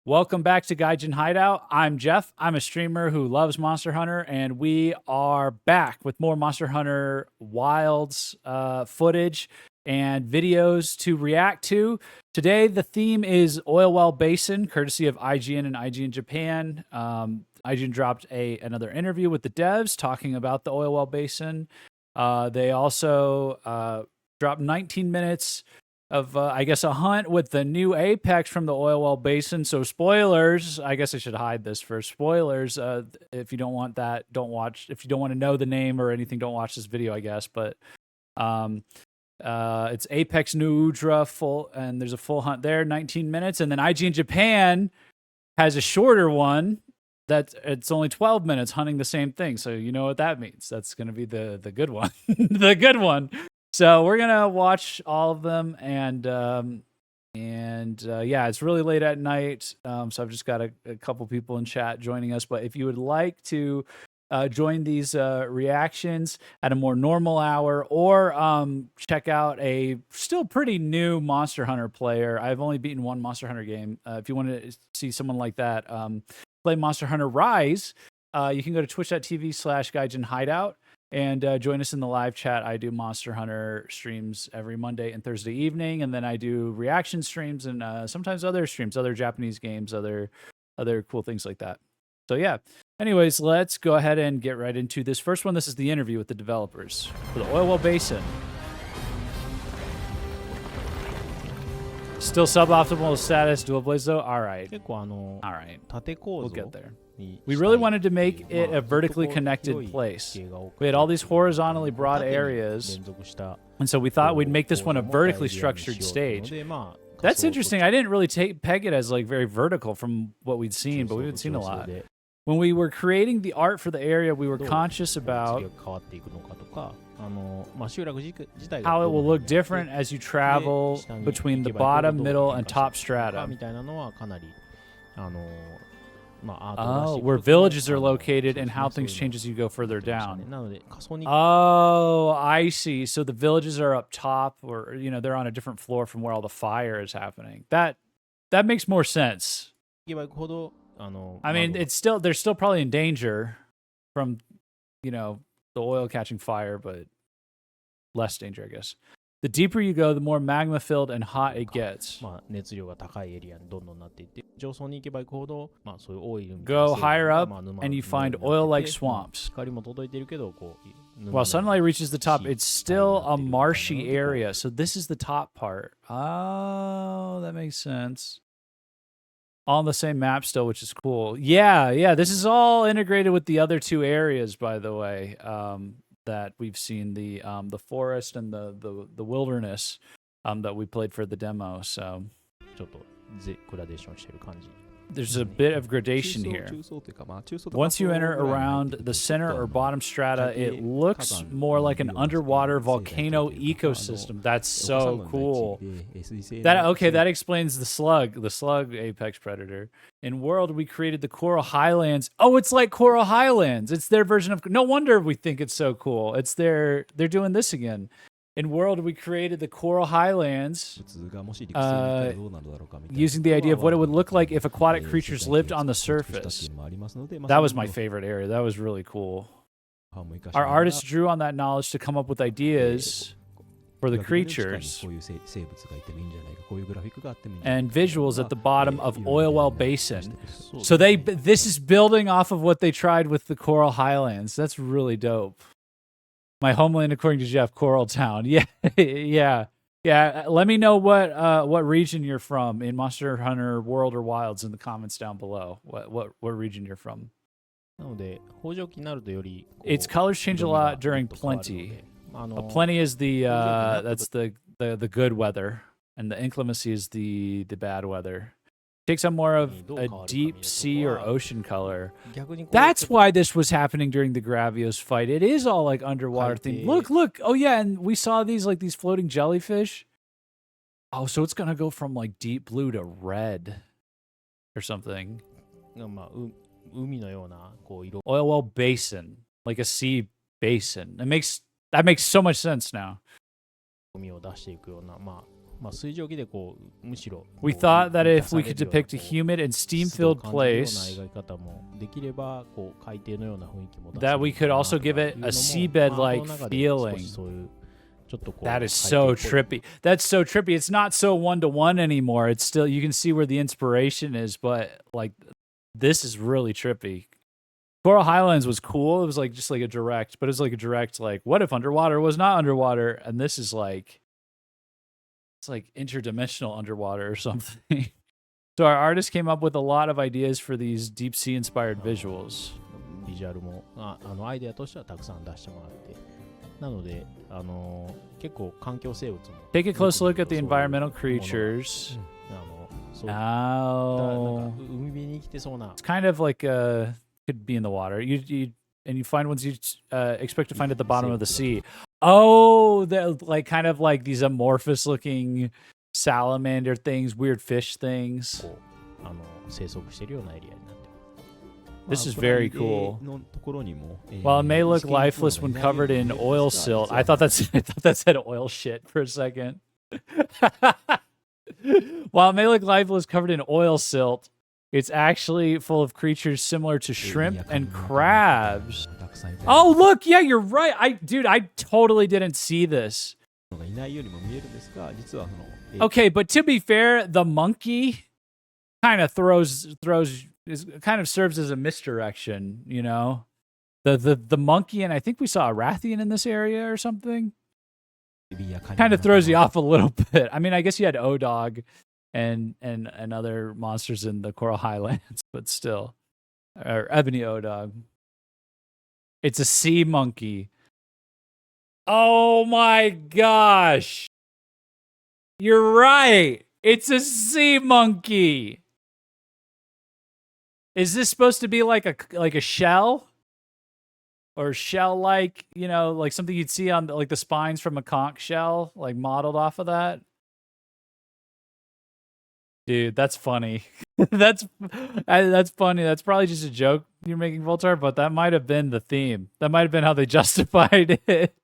Welcome back to Gaijin Hideout. I'm Jeff. I'm a streamer who loves Monster Hunter, and we are back with more Monster Hunter Wilds footage and videos to react to. Today, the theme is Oilwell Basin, courtesy of IGN and IGN Japan. IGN dropped another interview with the devs talking about the Oilwell Basin. They also dropped 19 minutes of, I guess, a hunt with the new apex from the Oilwell Basin. So spoilers, I guess I should hide this for spoilers. If you don't want that, don't watch. If you don't want to know the name or anything, don't watch this video, I guess. But it's Apex New Udra full, and there's a full hunt there, 19 minutes. And then IGN Japan has a shorter one it's only 12 minutes hunting the same thing. So you know what that means. That's going to be the good one. The good one. So we're gonna watch all of them, and yeah, it's really late at night, so I've just got a couple people in chat joining us. But if you would like to join these reactions at a more normal hour, or check out a still pretty new Monster Hunter player, I've only beaten one Monster Hunter game. If you want to see someone like that play Monster Hunter Rise, you can go to twitch.tv/Gaijin Hideout. And join us in the live chat. I do Monster Hunter streams every Monday and Thursday evening, and then I do reaction streams and sometimes other streams, other Japanese games, other cool things like that. So yeah. Anyways, let's go ahead and get right into this first one. This is the interview with the developers for the Oilwell Basin. Still suboptimal status, dual blaze though. All right. All right. We'll get there. We really wanted to make it a vertically connected place. We had all these horizontally broad areas, and so we thought we'd make this one a vertically structured stage. That's interesting. I didn't really peg it as like very vertical from what we'd seen, but we've seen a lot. When we were creating the art for the area, we were conscious about how it will look different as you travel between the bottom, middle, and top strata. Oh, where villages are located and how things change as you go further down. Oh, I see. So the villages are up top, or they're on a different floor from where all the fire is happening. That makes more sense. I mean, they're still probably in danger from the oil catching fire, but less danger, I guess. The deeper you go, the more magma filled and hot it gets. Go higher up and you find oil-like swamps. While sunlight reaches the top, it's still a marshy area. So this is the top part. Oh, that makes sense. All on the same map still, which is cool. Yeah. This is all integrated with the other two areas, by the way. That we've seen the forest and the wilderness that we played for the demo. So there's a bit of gradation here. Once you enter around the center or bottom strata, it looks more like an underwater volcano ecosystem. That's so cool. That explains the slug apex predator. In World, we created the Coral Highlands. Oh, it's like Coral Highlands. It's their version of. No wonder we think it's so cool. They're doing this again. In World, we created the Coral Highlands using the idea of what it would look like if aquatic creatures lived on the surface. That was my favorite area. That was really cool. Our artists drew on that knowledge to come up with ideas for the creatures and visuals at the bottom of Oilwell Basin. So this is building off of what they tried with the Coral Highlands. That's really dope. My homeland, according to Jeff, Coral Town. Yeah. Let me know what region you're from in Monster Hunter World or Wilds in the comments down below. What region you're from? Its colors change a lot during plenty. Plenty is that's the good weather, and the inclemency is the bad weather. Takes on more of a deep sea or ocean color. That's why this was happening during the Gravios fight. It is all like underwater thing. Look. Oh yeah, and we saw these floating jellyfish. Oh, so it's gonna go from like deep blue to red or something. Oilwell Basin, like a sea basin. That makes so much sense now. We thought that if we could depict a humid and steam-filled place, that we could also give it a seabed-like feeling. That is so trippy. That's so trippy. It's not so one-to-one anymore. It's still, you can see where the inspiration is, but like this is really trippy. Coral Highlands was cool. It was like just like a direct, but it was like a direct like, what if underwater was not underwater? And this is like, it's like interdimensional underwater or something. So our artist came up with a lot of ideas for these deep sea inspired visuals. Take a close look at the environmental creatures. Oh, it's kind of like could be in the water. You find ones you expect to find at the bottom of the sea. Oh, they're like kind of like these amorphous looking salamander things, weird fish things. This is very cool. While it may look lifeless when covered in oil silt, I thought that said oil shit for a second. While it may look lifeless covered in oil silt, it's actually full of creatures similar to shrimp and crabs. Oh, look, yeah, you're right. I totally didn't see this. Okay, but to be fair, the monkey kind of kind of serves as a misdirection, you know? The monkey, and I think we saw a Rathian in this area or something. Kind of throws you off a little bit. I mean, I guess you had O-Dog and other monsters in the Coral Highlands, but still. Or Ebony O-Dog. It's a sea monkey. Oh my gosh. You're right. It's a sea monkey. Is this supposed to be like a shell? Or shell-like, you know, like something you'd see on like the spines from a conch shell, like modeled off of that? Dude, that's funny. that's funny. That's probably just a joke you're making, Voltar, but that might have been the theme. That might have been how they justified it.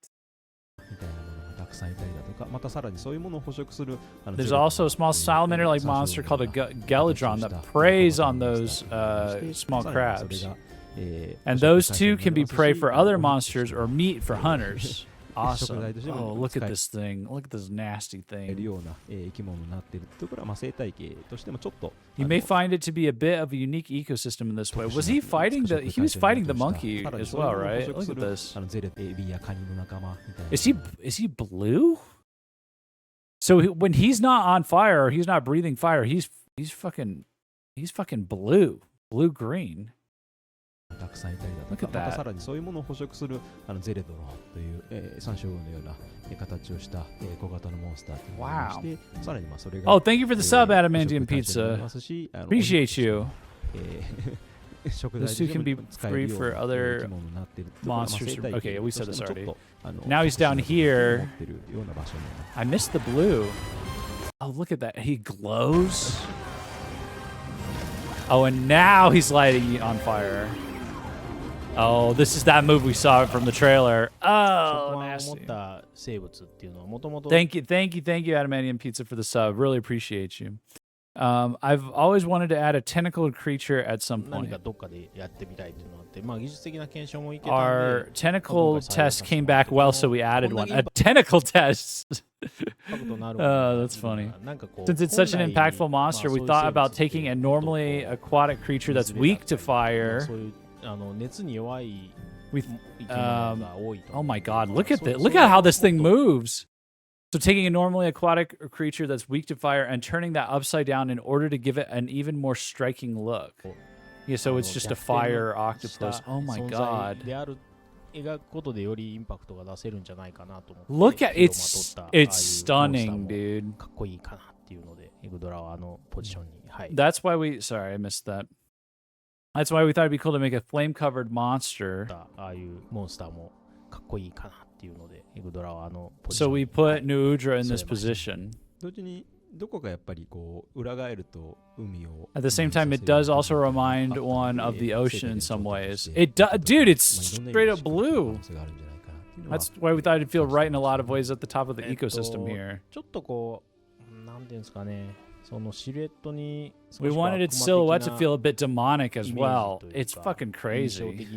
There's also a small salamander-like monster called a Geladron that preys on those small crabs. And those two can be prey for other monsters or meat for hunters. Awesome. Oh, look at this thing. Look at this nasty thing. You may find it to be a bit of a unique ecosystem in this way. Was he fighting he was fighting the monkey as well, right? Look at this. Is he blue? So when he's not on fire or he's not breathing fire, he's fucking blue. Blue-green. Look at that. Wow. Oh, thank you for the sub, Adamantium Pizza. Appreciate you. Those two can be free for other monsters. Okay, we said this already. Now he's down here. I missed the blue. Oh, look at that. He glows. Oh, and now he's lighting on fire. Oh, this is that move we saw from the trailer. Oh, nasty. Thank you, Adamantium Pizza, for the sub. Really appreciate you. I've always wanted to add a tentacled creature at some point. Our tentacle test came back well, so we added one. A tentacle test! Oh, that's funny. Since it's such an impactful monster, we thought about taking a normally aquatic creature that's weak to fire. Oh my god, look at this. Look at how this thing moves. So taking a normally aquatic creature that's weak to fire and turning that upside down in order to give it an even more striking look. Yeah, so it's just a fire octopus. Oh my god. Look at it's stunning, dude. That's why sorry, I missed that. That's why we thought it'd be cool to make a flame-covered monster. So we put Nuudra in this position. At the same time, it does also remind one of the ocean in some ways. Dude, it's straight up blue. That's why we thought it'd feel right in a lot of ways at the top of the ecosystem here. We wanted its silhouette to feel a bit demonic as well. It's fucking crazy.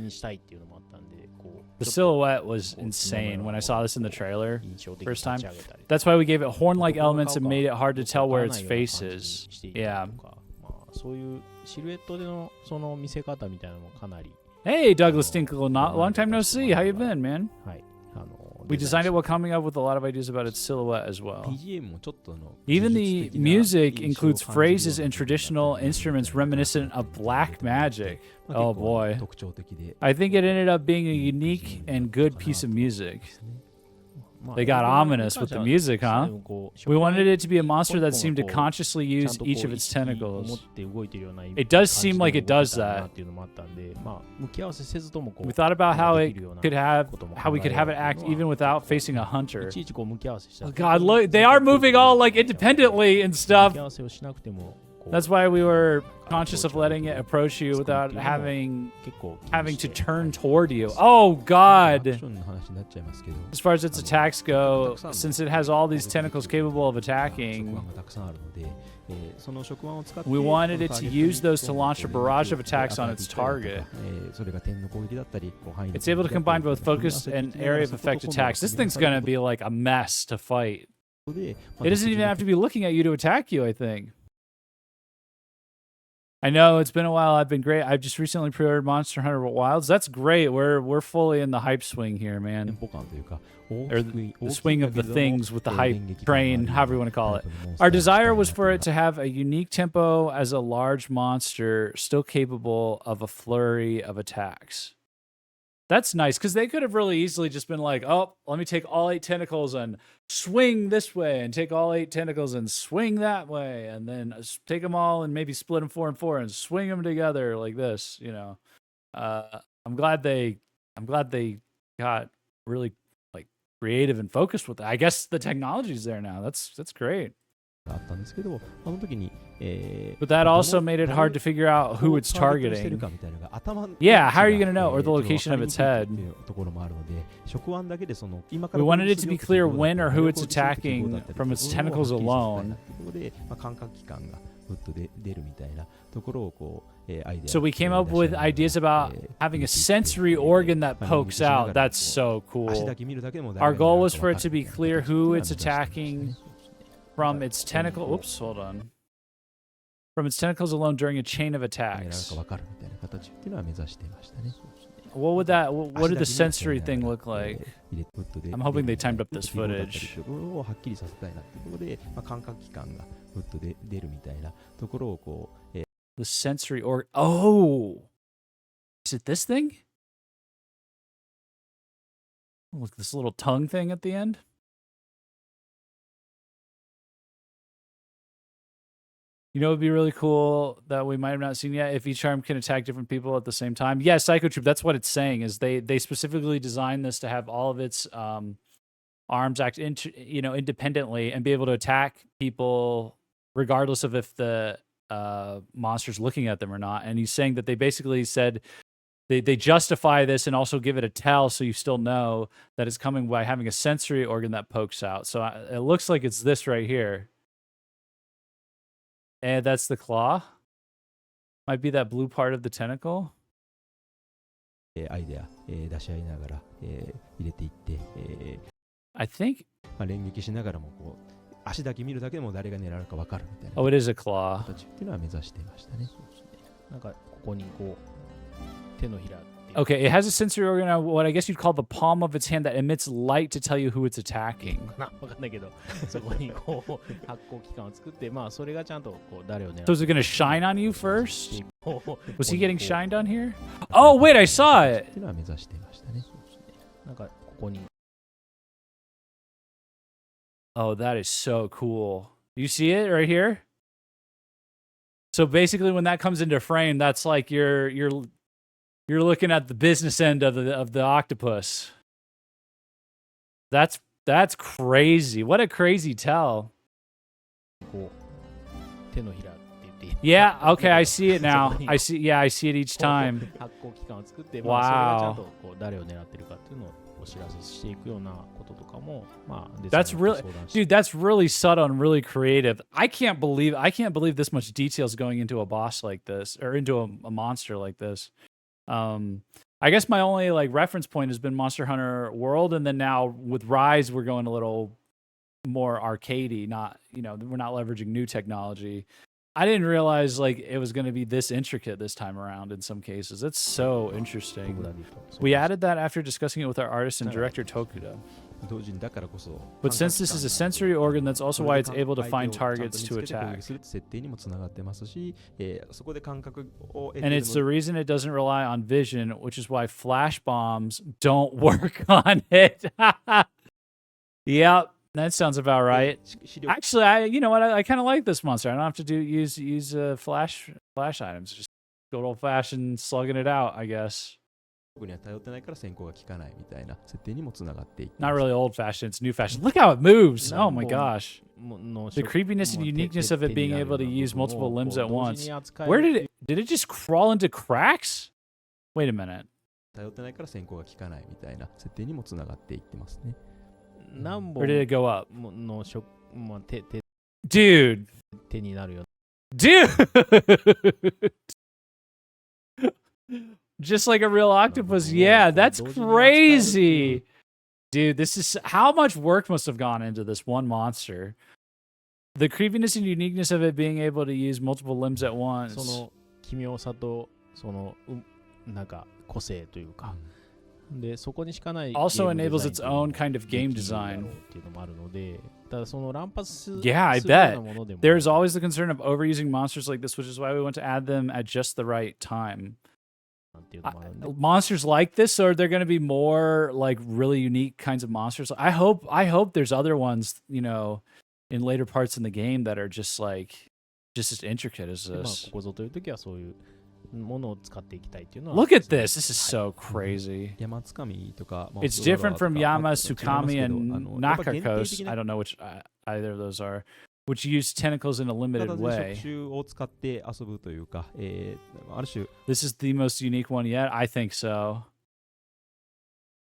The silhouette was insane when I saw this in the trailer first time. That's why we gave it horn-like elements and made it hard to tell where its face is. Yeah. Hey, Douglas Tinkle, long time no see. How you been, man? We designed it while coming up with a lot of ideas about its silhouette as well. Even the music includes phrases and traditional instruments reminiscent of black magic. Oh boy. I think it ended up being a unique and good piece of music. They got ominous with the music, huh? We wanted it to be a monster that seemed to consciously use each of its tentacles. It does seem like it does that. We thought about how we could have it act even without facing a hunter. Oh God, look, they are moving all like independently and stuff. That's why we were conscious of letting it approach you without having to turn toward you. Oh God! As far as its attacks go, since it has all these tentacles capable of attacking, we wanted it to use those to launch a barrage of attacks on its target. It's able to combine both focus and area of effect attacks. This thing's gonna be like a mess to fight. It doesn't even have to be looking at you to attack you, I think. I know it's been a while. I've been great. I've just recently pre-ordered Monster Hunter Wilds. That's great. We're fully in the hype swing here, man. Or the swing of the things with the hype train, however you want to call it. Our desire was for it to have a unique tempo as a large monster, still capable of a flurry of attacks. That's nice, because they could have really easily just been like, oh, let me take all 8 tentacles and swing this way, and take all 8 tentacles and swing that way, and then take them all and maybe split them 4 and 4 and swing them together like this, you know. I'm glad they got really like creative and focused with it. I guess the technology's there now. That's great. But that also made it hard to figure out who it's targeting. Yeah, how are you going to know? Or the location of its head. We wanted it to be clear when or who it's attacking from its tentacles alone. So we came up with ideas about having a sensory organ that pokes out. That's so cool. Our goal was for it to be clear who it's attacking from its tentacle. Oops, hold on. From its tentacles alone during a chain of attacks. What did the sensory thing look like? I'm hoping they timed up this footage. The sensory organ. Oh! Is it this thing? Look, this little tongue thing at the end? You know, it would be really cool that we might have not seen yet if each arm can attack different people at the same time. Yeah, Psycho Troop, that's what it's saying, is they specifically designed this to have all of its arms act independently and be able to attack people regardless of if the monster's looking at them or not. And he's saying that they basically said they justify this and also give it a tell so you still know that it's coming by having a sensory organ that pokes out. So it looks like it's this right here. And that's the claw. Might be that blue part of the tentacle. I think. Oh, it is a claw. Okay, it has a sensory organ on what I guess you'd call the palm of its hand that emits light to tell you who it's attacking. So is it going to shine on you first? Was he getting shined on here? Oh, wait, I saw it! Oh, that is so cool. You see it right here? So basically when that comes into frame, that's like you're looking at the business end of the octopus. That's crazy. What a crazy tell. Yeah, okay, I see it now. I see it each time. 発行期間を作って、そ Wow. れがちゃんとこう誰を狙ってるかっていうのをお知らせしていくようなこととかも、デザイ That's ナー really, と相談して dude. That's really subtle and really creative. I can't believe this much detail is going into a boss like this, or into a monster like this. I guess my only like reference point has been Monster Hunter World, and then now with Rise, we're going a little more arcadey. Not, we're not leveraging new technology. I didn't realize like it was going to be this intricate this time around in some cases. It's so 僕 interesting. らで言うとそう We です added that after discussing it with our artist and director Tokuda. 同時にだからこそ But 感覚 since this is a sensory organ, that's also そ why れ it's で able to 相 find 手をちゃんと targets 見 to つけて攻 attack. 撃するって設定にもつながってますし、そこで感覚を得て And いる it's の the で reason it doesn't rely on vision, which is why flash bombs don't work on it. Yep, that sounds about right. 視力 Actually, you know what? I kind of like this monster. I don't have to use flash items. Just good old fashioned slugging it out, I guess. には頼ってないから先行が効かないみたいな設定にもつながっていってま Not す really old fashioned. It's new fashioned. Look how it moves. Oh my Number- gosh. の The creepiness and もう uniqueness of it 手に being なる able to ような use 部分を multiple limbs こう at 同 once. 時に扱え Where る did it just crawl into cracks? Wait a minute. 頼ってないから先行が効かないみたいな設定にもつながっていってますね何 Or did 本 it go up? のDude. 手になるよ Dude. Just like a real octopus. Yeah, that's crazy. Dude, this is how much work must have gone into this one monster. The creepiness and uniqueness of it being able to use multiple limbs at そ once. の奇妙さとそのなんか個性というか、でそこにしかない Also ゲームデ enables ザイン its というのも own kind of でき game るだろ design. うっていうのもあるので、ただその乱発す Yeah, I するよう bet. なものでも There's always the concern of overusing monsters like this, which is why we want to add them at just the right time. なんていうのもあるんで Monsters like this, or they're going to be more like really unique kinds of monsters. I hope there's other ones, in later parts in the game that are just as intricate as まあ this. ここぞという時はそういうものを使っていきたいっていうのは Look at this. This is so crazy. 山つかみとか、It's different from Yama, ちょっと違います Sukami, けど and やっぱ限定的 Nakakos. な I don't know which either of those are, which use tentacles in a 形 limited で way. 触手を使って遊ぶというか、ある種 This is the most unique one yet. I think so.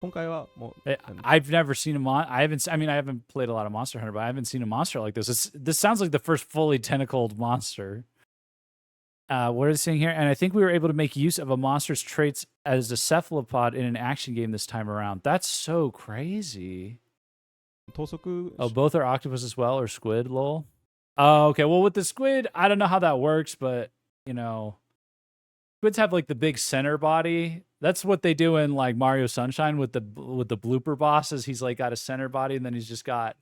今回はもう I've never seen I haven't played a lot of Monster Hunter, but I haven't seen a monster like this. This sounds like the first fully tentacled monster. What is it saying here? And I think we were able to make use of a monster's traits as a cephalopod in an action game this time around. That's so crazy. 等速 Oh, both are octopus as well, or squid, lol. Oh, okay. Well, with the squid, I don't know how that works, but, squids have like the big center body. That's what they do in like Mario Sunshine with the blooper bosses. He's like got a center body, and then he's just got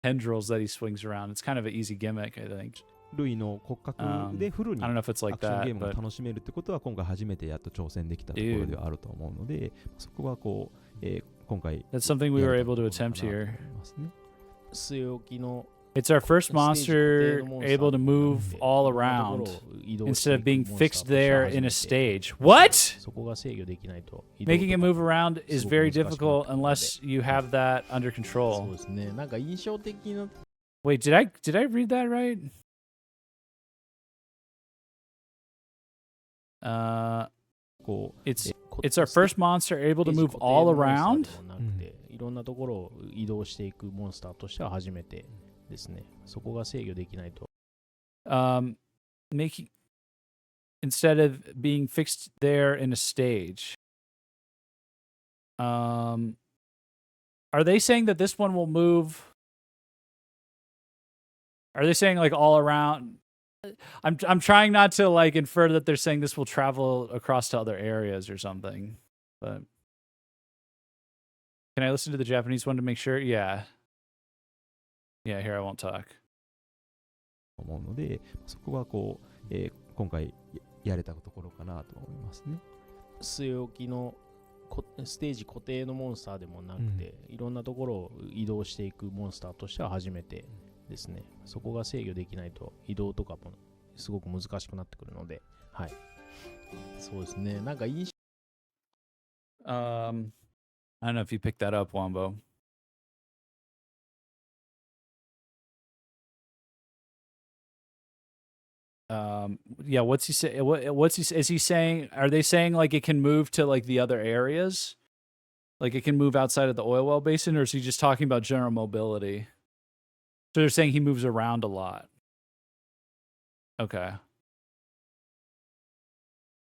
tendrils that he swings around. It's kind of an easy gimmick, I think. 類の骨格でフルに I don't know if it's ア like クションゲ that, ームが but 楽しめるってことは今回初めてやっと挑戦できたところではあると思うので、そこはこう、今回 that's something we were やれた able と to ころかな attempt と思 here. いますね。据え置きの It's our first monster able to move all いろんなところ around を移動して instead い of く being モンスター fixed として there 初 in め a て stage. What? そこが制御できないと移動 Making it とか move around is すごく very 難しくなってくる difficult ので unless you have that under そう control. ですね。なんか印象的な Wait, did I read that right? It's こ it's our first monster able to move all around. ステージ固定のモンスターではなくていろんなところを移動していくモンスターとしては初めてですね。そこが制御できないと Making instead of being fixed there in a stage. Are they saying that this one will move? Are they saying like all around? I'm trying not to like infer that they're saying this will travel across to other areas or something. But can I listen to the Japanese one to make sure? Yeah. Yeah, here I won't talk. 思うので、そこがこう、今回やれたところかなと思いますね。据え置きのステージ固定のモンスターでもなくて、いろんなところを移動していくモンスターとしては初めてですね。そこが制御できないと移動とかもすごく難しくなってくるので、はい。そうですね。なんか印象 I don't know if you picked that up, Wombo. Yeah, what's he say? What's he? Is he saying? Are they saying like it can move to like the other areas? Like it can move outside of the Oilwell Basin, or is he just talking about general mobility? So they're saying he moves around a lot. Okay.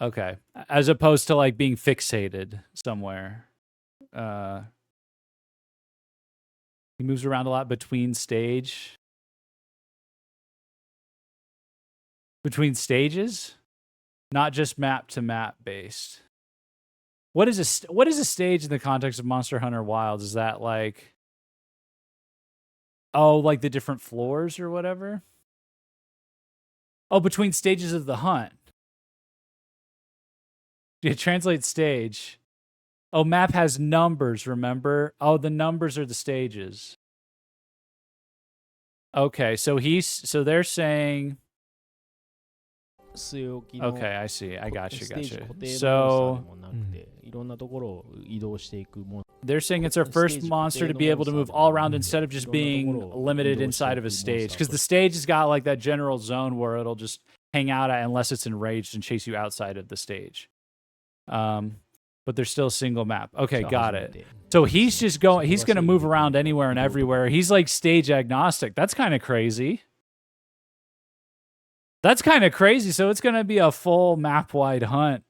Okay. As opposed to like being fixated somewhere. He moves around a lot between stages? Not just map to map based. What is a stage in the context of Monster Hunter Wilds? Is that like, oh, like the different floors or whatever? Oh, between stages of the hunt. Yeah, translate stage. Oh, map has numbers, remember? Oh, the numbers are the stages. Okay, so they're saying, okay, I see. I got you. So they're saying it's our first monster to be able to move all around instead of just being limited inside of a stage. Because the stage has got like that general zone where it'll just hang out at unless it's enraged and chase you outside of the stage. But they're still single map. Okay, got it. So he's going to move around anywhere and everywhere. He's like stage agnostic. That's kind of crazy. So it's going to be a full map-wide hunt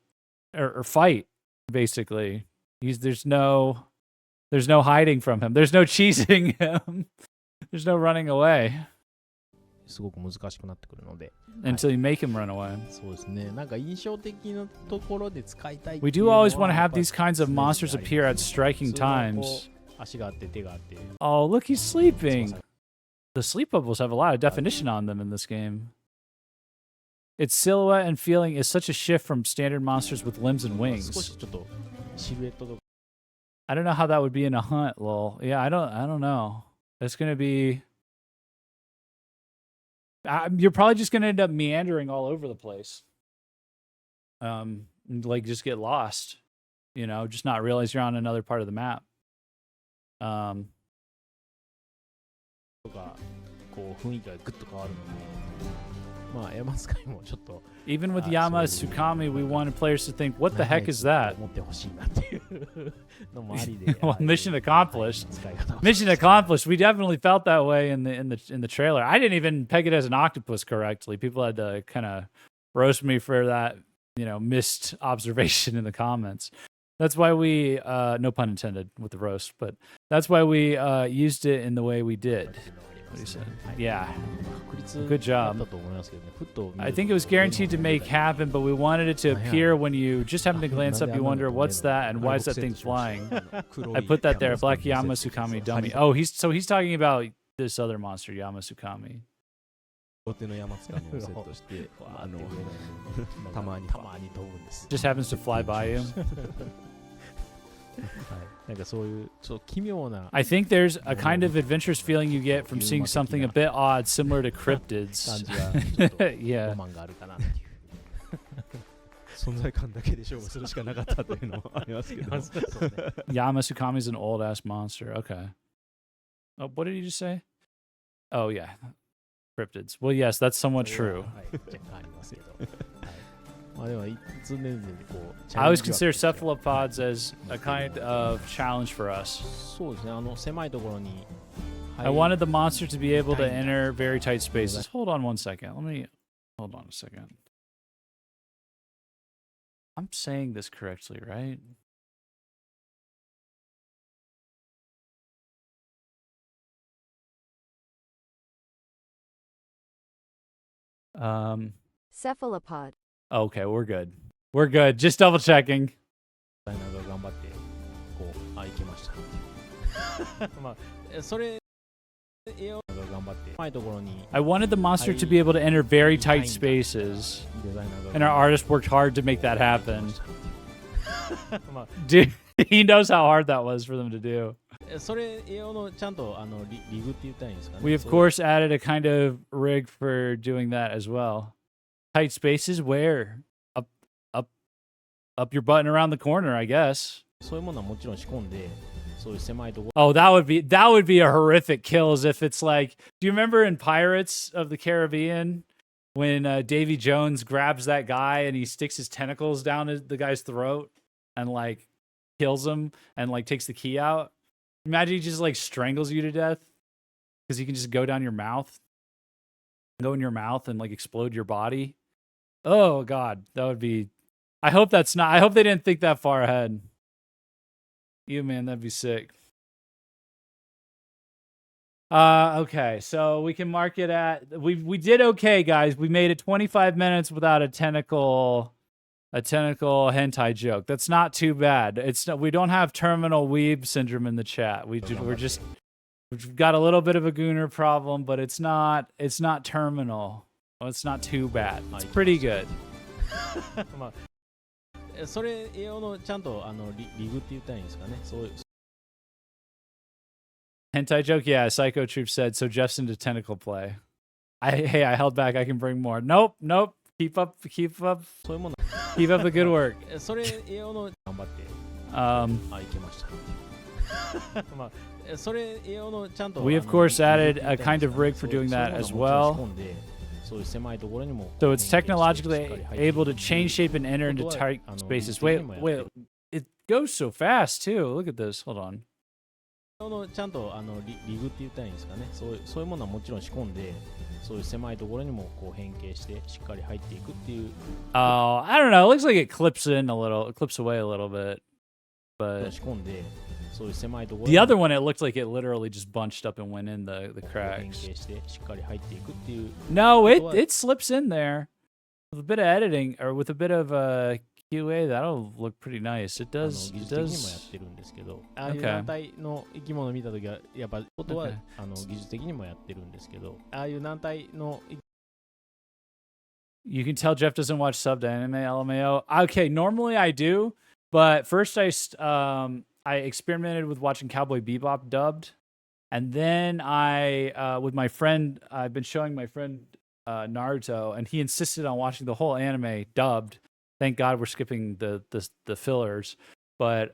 or fight, basically. There's no hiding from him. There's no cheesing him. There's no running away. Until you make him run away. We do always want to have these kinds of monsters appear at striking times. Oh, look, he's sleeping. The sleep bubbles have a lot of definition on them in this game. Its silhouette and feeling is such a shift from standard monsters with limbs and wings. I don't know how that would be in a hunt, lol. Yeah, I don't know. It's going to be... you're probably just going to end up meandering all over the place. Like just get lost. You know, just not realize you're on another part of the map. Even with Yama Tsukami, we wanted players to think, what the heck is that? Well, mission accomplished. Mission accomplished. We definitely felt that way in the trailer. I didn't even peg it as an octopus correctly. People had to kind of roast me for that, missed observation in the comments. That's why we, no pun intended with the roast, but that's why we used it in the way we did. What he said. Yeah. Good job. I think it was guaranteed to make happen, but we wanted it to appear when you just happen to glance up, you wonder, what's that and why is that thing flying? I put that there, Black Yamasukami dummy. Oh, he's talking about this other monster, Yamasukami. Just happens to fly by you. I think there's a kind of adventurous feeling you get from seeing something a bit odd, similar to cryptids. Yeah. Yamasukami's an old ass monster. Okay. Oh, what did you just say? Oh yeah, cryptids. Well, yes, that's somewhat true. I always consider cephalopods as a kind of challenge for us. I wanted the monster to be able to enter very tight spaces. Hold on one second. Hold on a second. I'm saying this correctly, right? Cephalopod. Okay, we're good. We're good. Just double checking. I wanted the monster to be able to enter very tight spaces, and our artist worked hard to make that happen. Dude, he knows how hard that was for them to do. We of course added a kind of rig for doing that as well. Tight spaces where? Up your butt and around the corner, I guess. Oh, that would be a horrific kill. As if it's like, do you remember in Pirates of the Caribbean when Davy Jones grabs that guy and he sticks his tentacles down the guy's throat and like kills him and like takes the key out. Imagine he just like strangles you to death because he can just go in your mouth and like explode your body. Oh God, that would be. I hope that's not. I hope they didn't think that far ahead. Man, that'd be sick. Okay, so we can mark it at we did okay, guys. We made it 25 minutes without a tentacle hentai joke. That's not too bad. We don't have terminal weeb syndrome in the chat. We've got a little bit of a gooner problem, but it's not terminal. Well, it's not too bad. It's pretty good. それ用のちゃんとリグって言ったらいいんですかね。そう Hentai joke, yeah. Psycho Troop said, so Jeff's into tentacle play. I held back. I can bring more. Nope. Keep up the good work. それ用の頑張って。いけました。それ用のちゃんと We of course added a kind of rig for doing that as well. So it's technologically able to change shape and enter into tight spaces. Wait, it goes so fast too. Look at this. Hold on. ちゃんとリグって言ったらいいんですかね。そういうものはもちろん仕込んで、そういう狭いところにもこう変形してしっかり入っていくっていう。Oh, I don't know. It looks like it clips away a little bit, but 仕込んで、そういう狭いところ。The other one, it looked like it literally just bunched up and went in the cracks. 変形してしっかり入っていくっていう。No, it slips in there with a bit of editing or with a bit of QA. That'll look pretty nice. It does. 技術的にもやってるんですけど、ああいう団体の生き物を見たときはやっぱことは技術的にもやってるんですけど、ああいう団体の You can tell Jeff doesn't watch subbed anime, LMAO. Okay, normally I do, but first I experimented with watching Cowboy Bebop dubbed, and then with my friend, I've been showing my friend Naruto, and he insisted on watching the whole anime dubbed. Thank God we're skipping the fillers, but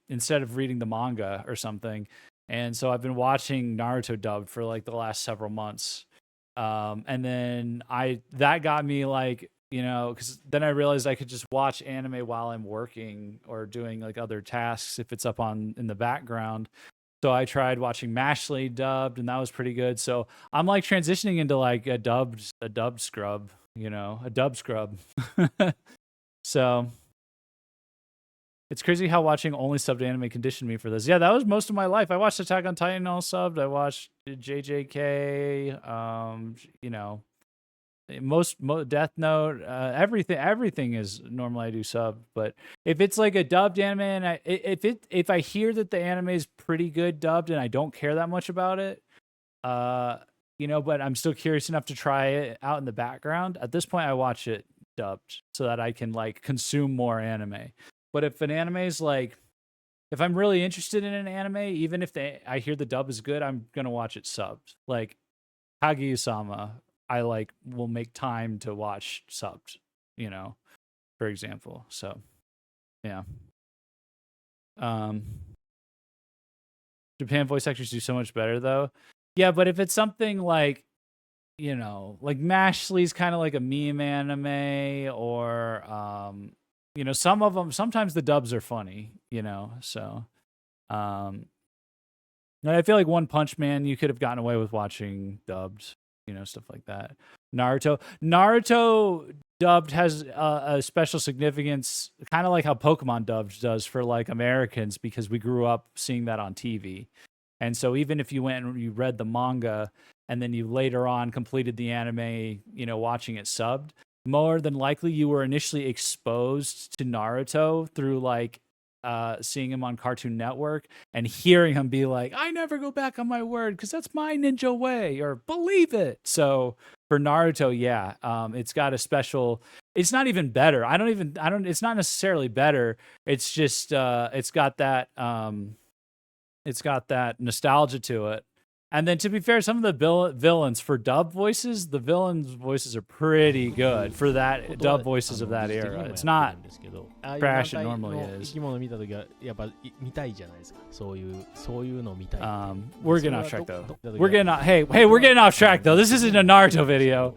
instead of reading the manga or something. And so I've been watching Naruto dubbed for like the last several months. And then that got me like, because then I realized I could just watch anime while I'm working or doing like other tasks if it's up in the background. So I tried watching Mashley dubbed, and that was pretty good. So I'm like transitioning into like a dubbed scrub, a dub scrub. So it's crazy how watching only subbed anime conditioned me for this. Yeah, that was most of my life. I watched Attack on Titan all subbed. I watched JJK, most Death Note, everything is normally I do sub. But if it's like a dubbed anime, and if I hear that the anime is pretty good dubbed and I don't care that much about it, but I'm still curious enough to try it out in the background. At this point, I watch it dubbed so that I can like consume more anime. But if an anime is like, if I'm really interested in an anime, even if I hear the dub is good, I'm gonna watch it subbed. Like Kaguya-sama, I will make time to watch subbed, for example. So yeah. Japan voice actors do so much better though. Yeah, but if it's something like, like Mashley's kind of like a meme anime, or some of them, sometimes the dubs are funny, so I feel like One Punch Man you could have gotten away with watching dubbed, stuff like that. Naruto dubbed has a special significance, kind of like how Pokemon dubbed does for like Americans, because we grew up seeing that on TV. And so even if you went and you read the manga and then you later on completed the anime, watching it subbed, more than likely you were initially exposed to Naruto through like seeing him on Cartoon Network and hearing him be like, I never go back on my word because that's my ninja way, or believe it. So for Naruto, yeah, it's got a special, it's not even better. It's not necessarily better. It's just, it's got that nostalgia to it. And then, to be fair, some of the villains for dub voices, the villains' voices are pretty good for that dub voices of that era. It's not trash it normally is. We're getting off track though. We're getting off. Hey, we're getting off track though. This isn't a Naruto video.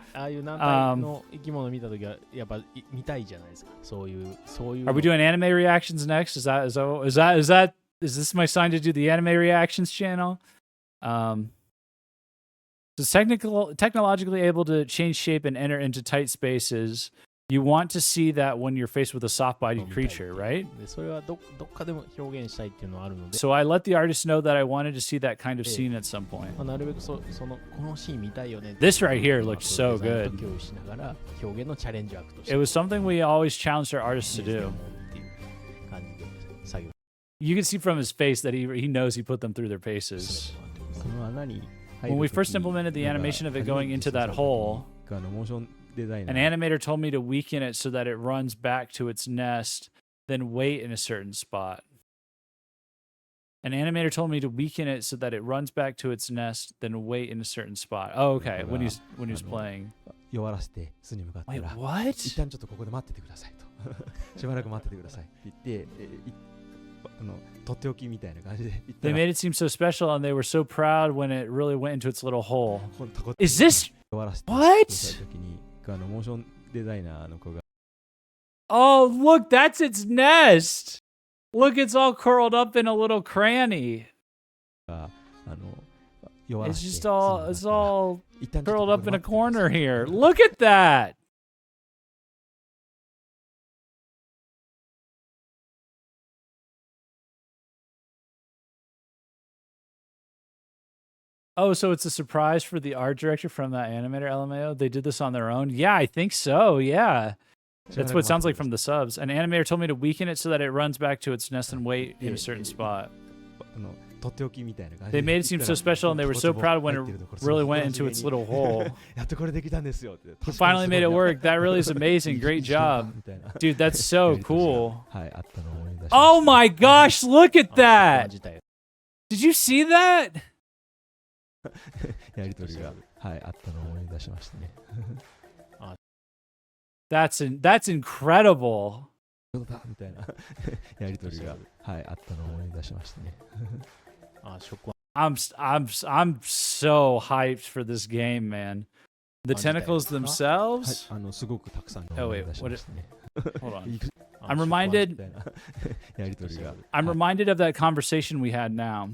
Are we doing anime reactions next? Is this my sign to do the anime reactions channel? So technologically able to change shape and enter into tight spaces. You want to see that when you're faced with a soft-bodied creature, right? So I let the artist know that I wanted to see that kind of scene at some point. This right here looked so good. It was something we always challenged our artists to do. You can see from his face that he knows he put them through their paces. When we first implemented the animation of it going into that hole, an animator told me to weaken it so that it runs back to its nest, then wait in a certain spot. An animator told me to weaken it so that it runs back to its nest, then wait in a certain spot. Oh, okay. When he's playing. Wait, what? They made it seem so special, and they were so proud when it really went into its little hole. Is this what? Oh, look, that's its nest. Look, it's all curled up in a little cranny. It's all curled up in a corner here. Look at that. Oh, so it's a surprise for the art director from that animator, LMAO? They did this on their own? Yeah, I think so, yeah. That's what it sounds like from the subs. An animator told me to weaken it so that it runs back to its nest and wait in a certain spot. They made it seem so special, and they were so proud when it really went into its little hole. We finally made it work. That really is amazing. Great job. Dude, that's so cool. Oh my gosh, look at that! Did you see that? That's incredible. I'm so hyped for this game, man. The tentacles themselves. Oh wait, what is? Hold on. I'm reminded of that conversation we had now.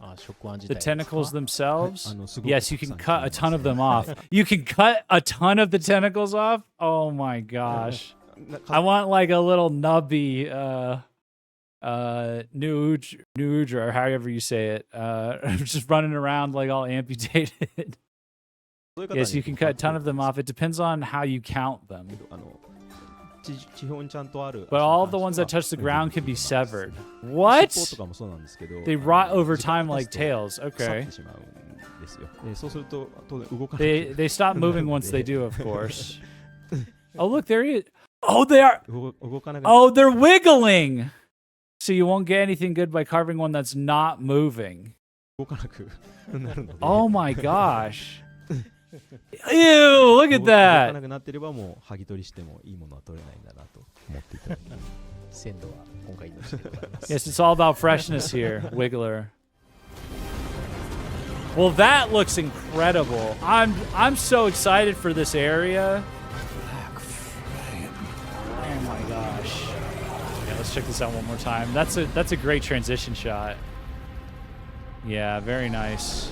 The tentacles themselves? Yes, you can cut a ton of them off. You can cut a ton of the tentacles off? Oh my gosh. I want like a little nubby Nuge, or however you say it. Just running around like all amputated. Yes, you can cut a ton of them off. It depends on how you count them. But all of the ones that touch the ground can be severed. What? They rot over time like tails. Okay. They stop moving once they do, of course. Oh, look, there he is. Oh, they are. Oh, they're wiggling. So you won't get anything good by carving one that's not moving. Oh my gosh. Ew, look at that. Yes, it's all about freshness here, Wiggler. Well, that looks incredible. I'm so excited for this area. Oh my gosh. Yeah, let's check this out one more time. That's a great transition shot. Yeah, very nice.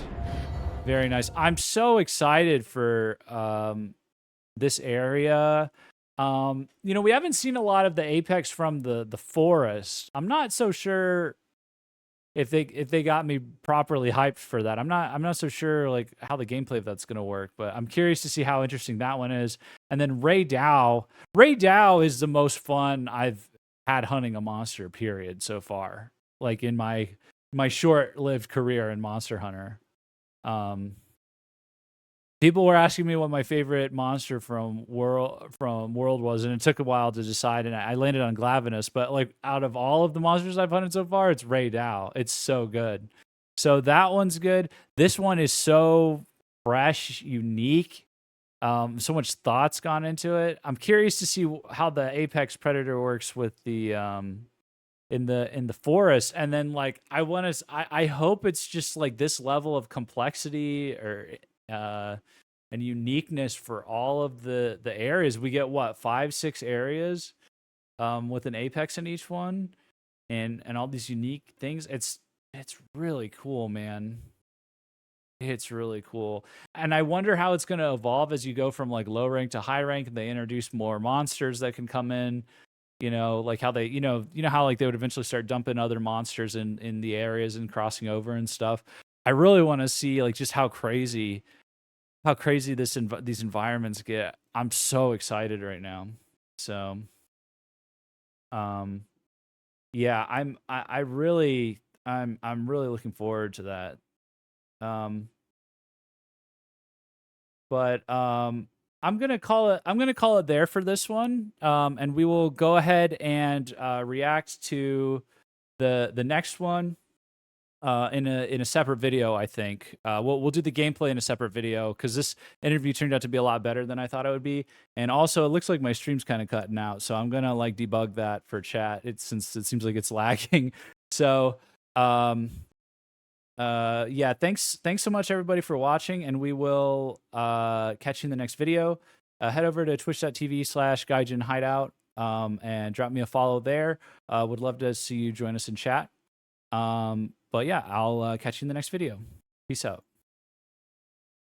Very nice. I'm so excited for this area. You know, we haven't seen a lot of the apex from the forest. I'm not so sure if they got me properly hyped for that. I'm not so sure like how the gameplay of that's gonna work, but I'm curious to see how interesting that one is. And then Ray Dow is the most fun I've had hunting a monster, period, so far. Like in my short-lived career in Monster Hunter. People were asking me what my favorite monster from World was, and it took a while to decide, and I landed on Glavenus. But like out of all of the monsters I've hunted so far, it's Ray Dow. It's so good. So that one's good. This one is so fresh, unique. So much thought's gone into it. I'm curious to see how the apex predator works with the in the forest, and then like I hope it's just like this level of complexity or and uniqueness for all of the areas. We get what, 5-6 areas with an apex in each one, and all these unique things. It's really cool, man. It's really cool. And I wonder how it's going to evolve as you go from like low rank to high rank, and they introduce more monsters that can come in, like how they, how like they would eventually start dumping other monsters in the areas and crossing over and stuff. I really want to see like just how crazy these environments get. I'm so excited right now. So yeah, I'm really looking forward to that. But I'm gonna call it there for this one. And we will go ahead and react to the next one in a separate video. I think we'll do the gameplay in a separate video, because this interview turned out to be a lot better than I thought it would be. And also, it looks like my stream's kind of cutting out, so I'm gonna like debug that for chat. Since it seems like it's lagging. So yeah, thanks so much everybody for watching, and we will catch you in the next video. Head over to twitch.tv/Gaijin Hideout and drop me a follow there. Would love to see you join us in chat. But yeah, I'll catch you in the next video. Peace out.